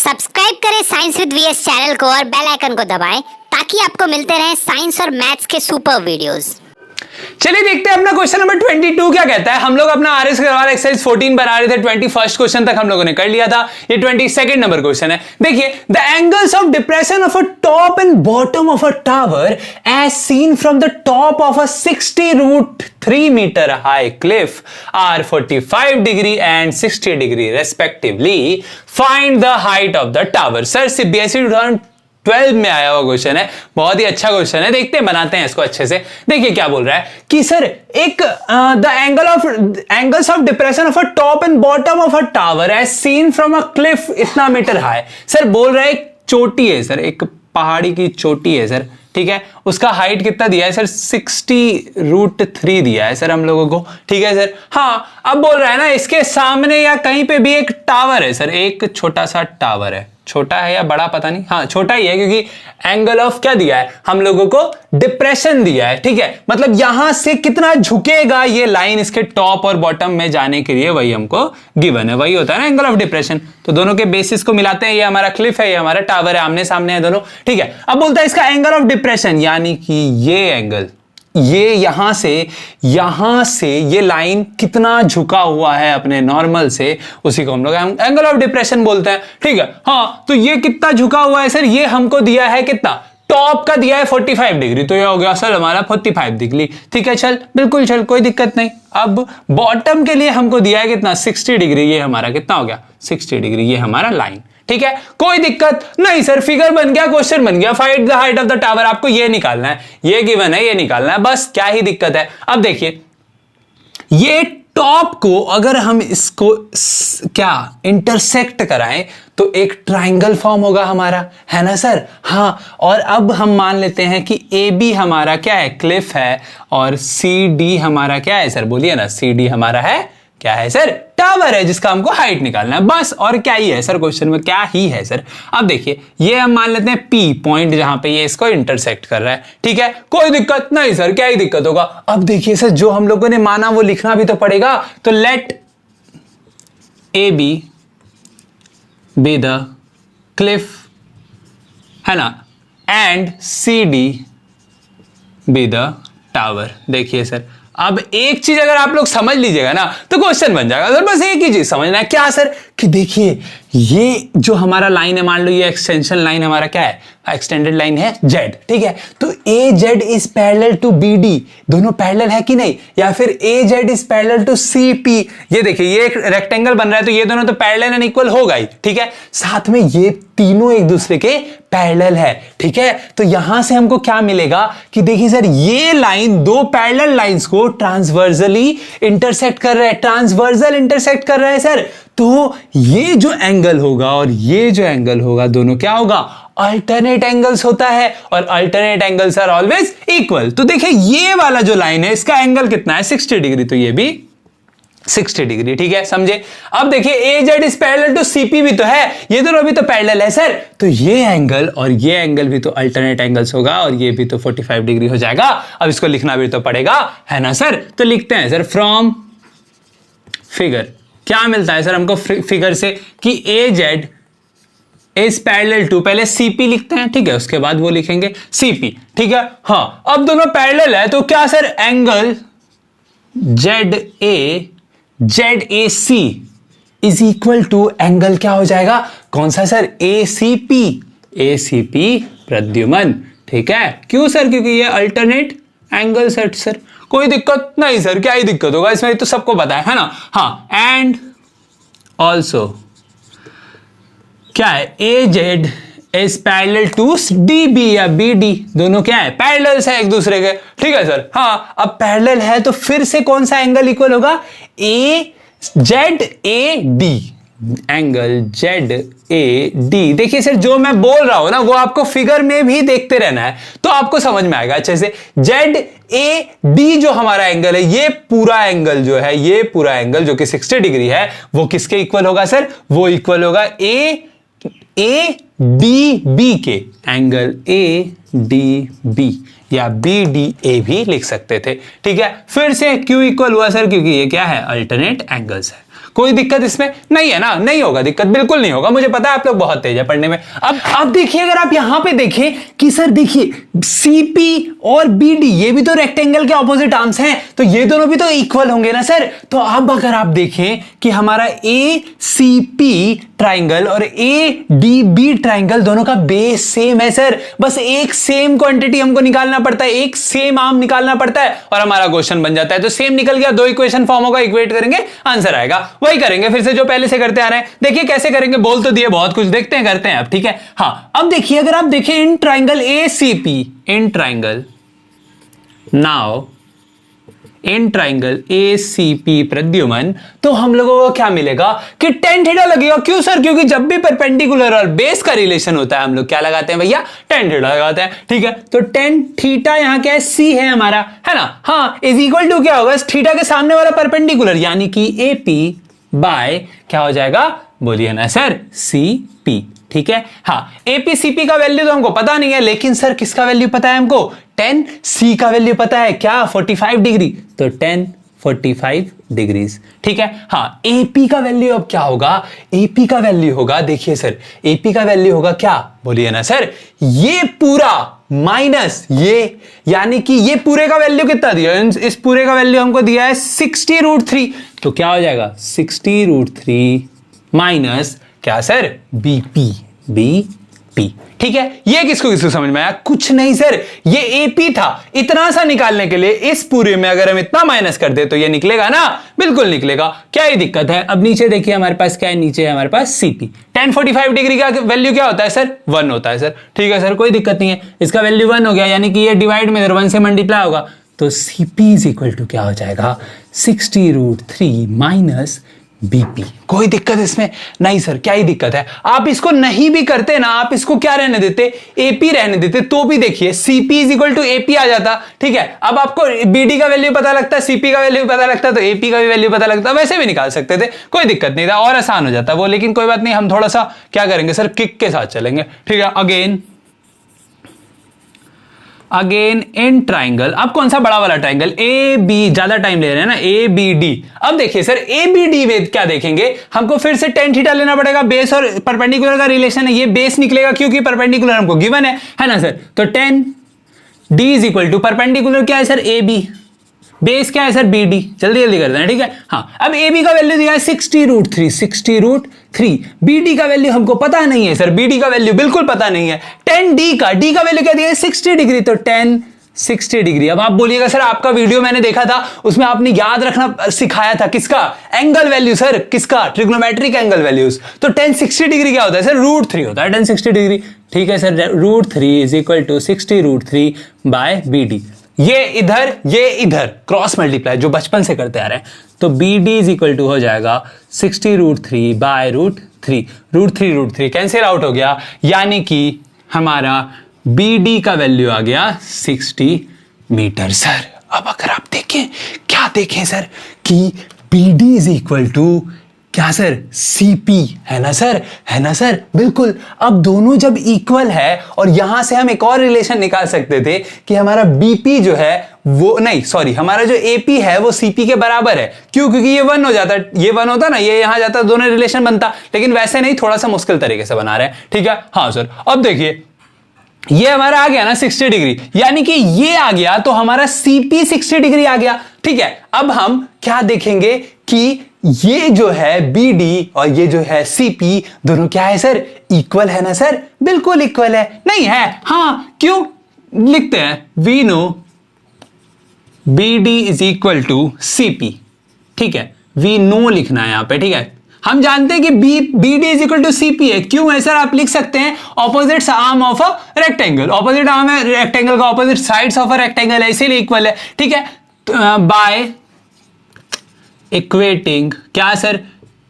Subscribe करें science with VS channel को और बेल आइकन को दबाएं ताकि आपको मिलते रहें साइंस और मैथ्स के सुपर वीडियोस। चलिए देखते हैं अपना क्वेश्चन नंबर 22 क्या कहता है। हम लोग अपना आरएस अग्रवाल एक्सरसाइज 14 बना रहे थे। 21st क्वेश्चन तक हम लोगों ने कर लिया था। ये 22nd नंबर क्वेश्चन है। देखिए, the angles of depression of a top and bottom of a tower as seen from the top of a 60√3 metre high cliff are 45 degree and 60 degree respectively. Find the height of the tower. Sir CBSE 12 में आया हुआ question है, बहुत ही अच्छा question है। देखते हैं, बनाते हैं इसको अच्छे से। देखिए क्या बोल रहा है कि सर एक the angles of depression of a top and bottom of a tower as seen from a cliff इतना मीटर हाई। सर बोल रहा है एक चोटी है सर, एक पहाड़ी की चोटी है सर, ठीक है। उसका हाइट कितना दिया है सर? 60√3 दिया है सर हम लोगों को, ठीक है सर। हाँ, अब बोल रहा है ना इसके सामने या कहीं पे भी एक टावर है सर, एक छोटा सा टावर है। छोटा है या बड़ा पता नहीं, हाँ छोटा ही है, क्योंकि एंगल ऑफ क्या दिया है हम लोगों को? डिप्रेशन दिया है, ठीक है। मतलब यहां से कितना झुकेगा ये लाइन इसके टॉप और बॉटम में जाने के लिए, वही हमको गिवन है, वही होता है ना एंगल ऑफ डिप्रेशन। तो दोनों के बेसिस को मिलाते हैं। ये हमारा क्लिफ है, ये हमारा टावर है, आमने सामने है दोनों, ठीक है। अब बोलता है इसका एंगल ऑफ डिप्रेशन, यानी कि ये एंगल, ये यहां से ये लाइन कितना झुका हुआ है अपने नॉर्मल से, उसी को हम लोग एंगल ऑफ डिप्रेशन बोलते हैं, ठीक है। हाँ, तो ये कितना झुका हुआ है सर? ये हमको दिया है कितना? टॉप का दिया है 45 डिग्री, तो ये हो गया सर हमारा 45 डिग्री, ठीक है। चल बिल्कुल चल, कोई दिक्कत नहीं। अब बॉटम के लिए हमको दिया है कितना? 60 डिग्री। ये हमारा कितना हो गया? 60 डिग्री, ये हमारा लाइन, ठीक है। कोई दिक्कत नहीं सर, फिगर बन गया, क्वेश्चन बन गया। Find the height of the tower, आपको ये निकालना है, ये गिवन है, ये निकालना है, बस। क्या ही दिक्कत है? अब देखिए, ये टॉप को अगर हम इसको क्या इंटरसेक्ट कराएं तो एक ट्राइंगल फॉर्म होगा हमारा, है ना सर? हाँ, और अब हम मान लेते हैं कि ए बी हमारा क्या है? क्लिफ है, और सी डी हमारा क्या है सर? बोलिए ना, सी डी हमारा है क्या है सर? टावर है, जिसका हमको हाइट निकालना है, बस। और क्या ही है सर क्वेश्चन में? क्या ही है सर? अब देखिए, ये हम मान लेते हैं पी पॉइंट, जहां पे ये इसको इंटरसेक्ट कर रहा है, ठीक है। कोई दिक्कत नहीं सर, क्या ही दिक्कत होगा? अब देखिए सर, जो हम लोगों ने माना वो लिखना भी तो पड़ेगा। तो let A B the cliff, है ना, and C D be the tower. देखिए सर, अब एक चीज अगर आप लोग समझ लीजिएगा ना तो क्वेश्चन बन जाएगा सर। बस एक ही चीज समझना है, क्या सर? कि देखिए, ये जो हमारा लाइन है, मान लो ये एक्सटेंशन लाइन हमारा क्या है? एक्सटेंडेड लाइन है जेड, ठीक है। तो A Z is parallel to B D, दोनों पैरेलल है कि नहीं? या फिर A Z is parallel to C P. ये देखिए, ये एक रेक्टेंगल बन रहा है, तो ये दोनों तो पैरेलल एंड इक्वल होगा ही, ठीक है। साथ में ये तीनों एक दूसरे के पैरेलल है, ठीक है। तो यहां से हमको क्या मिलेगा कि देखिए सर, ये लाइन दो पैरेलल लाइंस को ट्रांसवर्सली इंटरसेक्ट कर रहा है, ट्रांसवर्सल इंटरसेक्ट कर रहा है सर। तो ये जो एंगल होगा और ये जो एंगल होगा, दोनों क्या होगा? अल्टरनेट एंगल्स होता है, और alternate angles are always equal. तो देखिए, ये वाला जो लाइन है इसका एंगल कितना है? 60 डिग्री, तो ये भी 60 डिग्री, ठीक है, समझे? अब देखिए, A Z is parallel to CP भी तो है, ये दोनों भी तो पैरेलल है सर। तो ये एंगल और ये एंगल भी तो अल्टरनेट एंगल्स होगा, और ये भी तो 45 डिग्री हो जाएगा। अब इसको लिखना भी तो पड़ेगा, है ना सर? तो लिखते हैं सर, फ्रॉम फिगर क्या मिलता है सर हमको फिगर से? कि ए जेड इज पैरेलल टू, पहले सीपी लिखते हैं, ठीक है, उसके बाद वो लिखेंगे सीपी, ठीक है। हाँ, अब दोनों पैरेलल है, तो क्या sir? Angle Z A C is equal to angle क्या हो जाएगा? कौन सा sir? A C P Pradyuman, ठीक है। क्यों सर? क्योंकि ये अल्टरनेट एंगल सेट सर। कोई दिक्कत नहीं सर, क्या ही दिक्कत होगा इसमें? तो सबको पता है ना? हाँ, एंड ऑल्सो क्या है? A Z is parallel to D B या बी डी, दोनों क्या है? पैरेलल्स है एक दूसरे के, ठीक है सर। हाँ, अब पैरेलल है तो फिर से कौन सा एंगल इक्वल होगा? A Z A D, angle Z A D. देखिए सर, जो मैं बोल रहा हूं ना वो आपको फिगर में भी देखते रहना है, तो आपको समझ में आएगा अच्छे से। जेड ए डी जो हमारा एंगल है, ये पूरा एंगल जो है, ये पूरा एंगल जो कि 60 डिग्री है, वो किसके इक्वल होगा सर? वो इक्वल होगा ए डी बी के, एंगल ए डी बी, या बी डी ए भी लिख सकते थे, ठीक है। फिर से क्यों इक्वल हुआ सर? क्योंकि ये क्या है? अल्टरनेट एंगल्स है। कोई दिक्कत इसमें नहीं है ना, नहीं होगा दिक्कत, बिल्कुल नहीं होगा, मुझे पता है आप लोग बहुत तेज है पढ़ने में। अब देखिए, अगर आप यहां पे देखें कि सर देखिए सीपी और बीडी ये भी तो रेक्टेंगल के ऑपोजिट आर्म्स हैं, तो ये दोनों भी तो इक्वल होंगे ना सर। तो अब अगर आप देखें कि हमारा ए सी पी ट्राइंगल और ए डी बी ट्राइंगल दोनों का बेस सेम है सर, बस एक सेम क्वांटिटी हमको निकालना पड़ता है, एक सेम आर्म निकालना पड़ता है और हमारा क्वेश्चन बन जाता है। तो सेम निकल गया, दो इक्वेशन फॉर्म होगा, इक्वेट करेंगे आंसर आएगा। वही करेंगे फिर से जो पहले से करते आ रहे हैं। देखिए कैसे करेंगे, बोल तो दिए बहुत कुछ, देखते हैं करते हैं अब, ठीक है। हाँ अब देखिए, अगर आप देखें in triangle A C P, in triangle now in triangle A C P Pradyuman, तो हम लोगों को क्या मिलेगा कि टेन थीटा लगेगा। क्यों सर? क्योंकि जब भी परपेंडिकुलर और बेस का रिलेशन होता है हम लोग क्या लगाते हैं भैया, टेन थीटा लगाते हैं, ठीक है। तो टेन थीटा यहां क्या है, सी है हमारा, है ना। हाँ, इज इक्वल टू क्या होगा, थीटा के सामने वाला परपेंडिकुलर यानी कि ए पी बाय क्या हो जाएगा, बोलिए ना सर, सी पी, ठीक है। हाँ, एपीसीपी का वैल्यू तो हमको पता नहीं है, लेकिन सर किसका वैल्यू पता है हमको, 10 सी का वैल्यू पता है क्या, 45 डिग्री, तो 10 45 डिग्रीज, ठीक है। हाँ, एपी का वैल्यू अब क्या होगा, एपी का वैल्यू होगा, देखिए सर एपी का वैल्यू होगा क्या, बोलिए ना सर, ये पूरा माइनस ये, यानी कि ये पूरे का वैल्यू कितना दिया, इस पूरे का वैल्यू हमको दिया है 60√3, तो क्या हो जाएगा 60√3 माइनस क्या सर, बीपी, बीपी, ठीक है। ये किसको किसको समझ में आया, कुछ नहीं सर, ये एपी था, इतना सा निकालने के लिए इस पूरे में अगर हम इतना माइनस कर दे तो ये निकलेगा ना, बिल्कुल निकलेगा, क्या ही दिक्कत है। अब नीचे देखिए हमारे पास क्या है, नीचे है हमारे पास सीपी, 10 45 डिग्री का वैल्यू क्या होता है सर, 1 होता है सर, ठीक है सर, कोई दिक्कत नहीं है, इसका वैल्यू 1 हो गया, यानी कि ये डिवाइड में 1 से मल्टीप्लाई होगा, तो सीपी इज इक्वल टू क्या हो जाएगा, 60√3 माइनस बीपी। कोई दिक्कत इसमें नहीं सर, क्या ही दिक्कत है। आप इसको नहीं भी करते ना, आप इसको क्या रहने देते, एपी रहने देते, तो भी देखिए CP is equal to AP आ जाता, ठीक है। अब आपको बीडी का वैल्यू पता लगता है, सीपी का वैल्यू पता लगता है, तो एपी का भी वैल्यू पता लगता है, वैसे भी निकाल सकते थे, कोई दिक्कत नहीं था और आसान हो जाता वो, लेकिन कोई बात नहीं, हम थोड़ा सा क्या करेंगे सर, किक के साथ चलेंगे, ठीक है। अगेन इन ट्राइंगल, अब कौन सा बड़ा वाला ट्राइंगल, ए बी, ज्यादा टाइम ले रहे हैं ना, ए बी डी। अब देखिए सर ए बी डी में क्या देखेंगे, हमको फिर से टेन थीटा लेना पड़ेगा, बेस और परपेंडिकुलर का रिलेशन है, ये बेस निकलेगा क्योंकि परपेंडिकुलर हमको गिवन है ना सर। तो 10 D is equal to perpendicular क्या है सर, ए बी, बेस क्या है सर, बी डी, जल्दी जल्दी कर देना, ठीक है। हाँ, अब ए बी का वैल्यू दिया है 60√3, 60√3, बी डी का वैल्यू हमको पता नहीं है सर, बी डी का वैल्यू बिल्कुल पता नहीं है। 10 डी का, डी का वैल्यू क्या दिया है 60 डिग्री, तो 10 60 डिग्री। अब आप बोलिएगा सर आपका वीडियो मैंने देखा था, उसमें आपने याद रखना सिखाया था किसका, एंगल वैल्यू सर, किसका, ट्रिग्नोमेट्रिक एंगल वैल्यूज। तो 10 60 डिग्री क्या होता है सर, √3 होता है 10 60 डिग्री, ठीक है sir. √3 is equal to 60√3 by B D, ये इधर क्रॉस मल्टीप्लाई जो बचपन से करते आ रहे हैं, तो B D is equal to हो जाएगा 60√3 बाय √3, √3 कैंसिल आउट हो गया, यानी कि हमारा बी डी का वैल्यू आ गया 60 मीटर सर। अब अगर आप देखें, क्या देखें सर, कि B D is equal to क्या सर, सीपी, है ना सर, है ना सर, बिल्कुल। अब दोनों जब इक्वल है, और यहां से हम एक और रिलेशन निकाल सकते थे कि हमारा बीपी जो है वो नहीं, सॉरी, हमारा जो एपी है वो सीपी के बराबर है। क्यों? क्योंकि ये 1 हो जाता, ये 1 होता ना, ये यहां जाता, दोनों रिलेशन बनता, लेकिन वैसे नहीं, थोड़ा सा मुश्किल तरीके से बना रहे हैं, ठीक है। हाँ सर, अब देखिए ये हमारा आ गया ना 60 डिग्री, यानी कि ये आ गया तो हमारा सीपी 60 डिग्री आ गया, ठीक है। अब हम क्या देखेंगे कि ये जो है बीडी और ये जो है सीपी दोनों क्या है सर, इक्वल है ना सर, बिल्कुल इक्वल है, नहीं है, हाँ, क्यों लिखते हैं, we know BD is equal to CP, ठीक है, वी नो लिखना है यहां पे, ठीक है। हम जानते हैं कि B D is equal to CP है, क्यों है सर, आप लिख सकते हैं opposite arm of a rectangle, opposite arm है रेक्टेंगल का, opposite sides of a rectangle है, इसीलिए इक्वल है, ठीक है। बाय इक्वेटिंग क्या सर,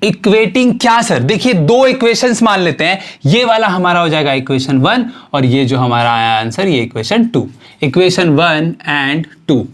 इक्वेटिंग क्या सर, देखिए दो इक्वेशंस मान लेते हैं, ये वाला हमारा हो जाएगा इक्वेशन 1 और ये जो हमारा आया आंसर ये इक्वेशन 2, इक्वेशन 1 एंड 2,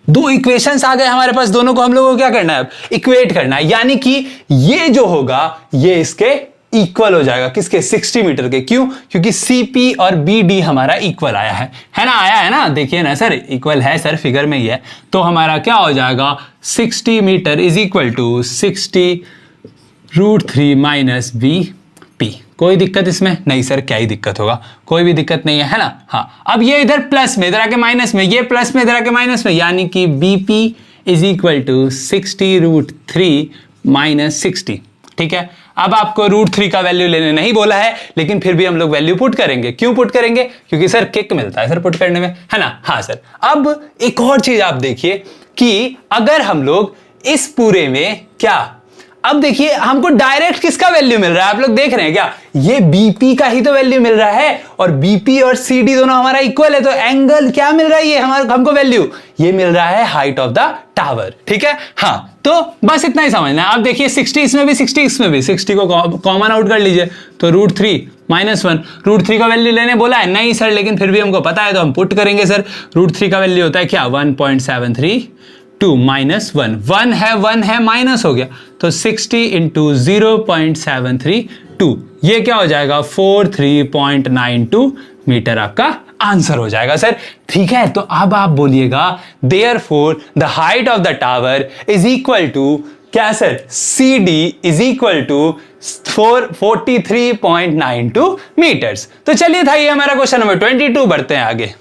दो इक्वेशंस आ गए हमारे पास, दोनों को हम लोगों को क्या करना है, अब इक्वेट करना है, यानी कि ये जो होगा ये इसके इक्वल हो जाएगा किसके, 60 मीटर के। क्यों? क्योंकि CP और BD हमारा इक्वल आया है ना, आया है ना, देखिए ना सर, इक्वल है सर, फिगर में ही है। तो हमारा क्या हो जाएगा, 60 metre is equal to 60√3 minus BP। कोई दिक्कत इसमें नहीं सर, क्या ही दिक्कत होगा, कोई भी दिक्कत नहीं है ना। हाँ, अब ये इधर प्लस में, इधर आके माइनस में, ये प्लस में, इधर आके माइनस में, यानी कि BP is equal to 60√3 minus 60। ठीक है, अब आपको √3 का वैल्यू लेने नहीं बोला है, लेकिन फिर भी हम लोग वैल्यू पुट करेंगे। क्यों पुट करेंगे? क्योंकि सर किक मिलता है सर पुट करने में, है ना। हाँ सर, अब एक और चीज आप देखिए कि अगर हम लोग इस पूरे में क्या, अब देखिए हमको डायरेक्ट किसका वैल्यू मिल रहा है, आप लोग देख रहे हैं क्या, ये BP का ही तो वैल्यू मिल रहा है, और BP और CD दोनों हमारा इक्वल है, तो एंगल क्या मिल रहा है, ये हमको वैल्यू, ये मिल रहा है हाइट ऑफ द टावर। ठीक है, हाँ, तो बस इतना ही समझना है। आप देखिए 60 इसमें भी, 60 इसमें भी, 60 को कॉमन आउट कर लीजिए, तो √3 माइनस 1, √3 का वैल्यू लेने बोला है नहीं सर, लेकिन फिर भी हमको पता है तो हम पुट करेंगे सर। √3 का वैल्यू होता है क्या, 1.732 माइनस 1 है माइनस हो गया, तो 60 इंटू 0.732, ये क्या हो जाएगा, 43.92 मीटर आपका आंसर हो जाएगा सर। ठीक है, तो अब आप बोलिएगा therefore the height of the tower is equal to क्या sir, CD is equal to 43.92 metres. तो चलिए था ये हमारा क्वेश्चन नंबर 22, बढ़ते हैं आगे।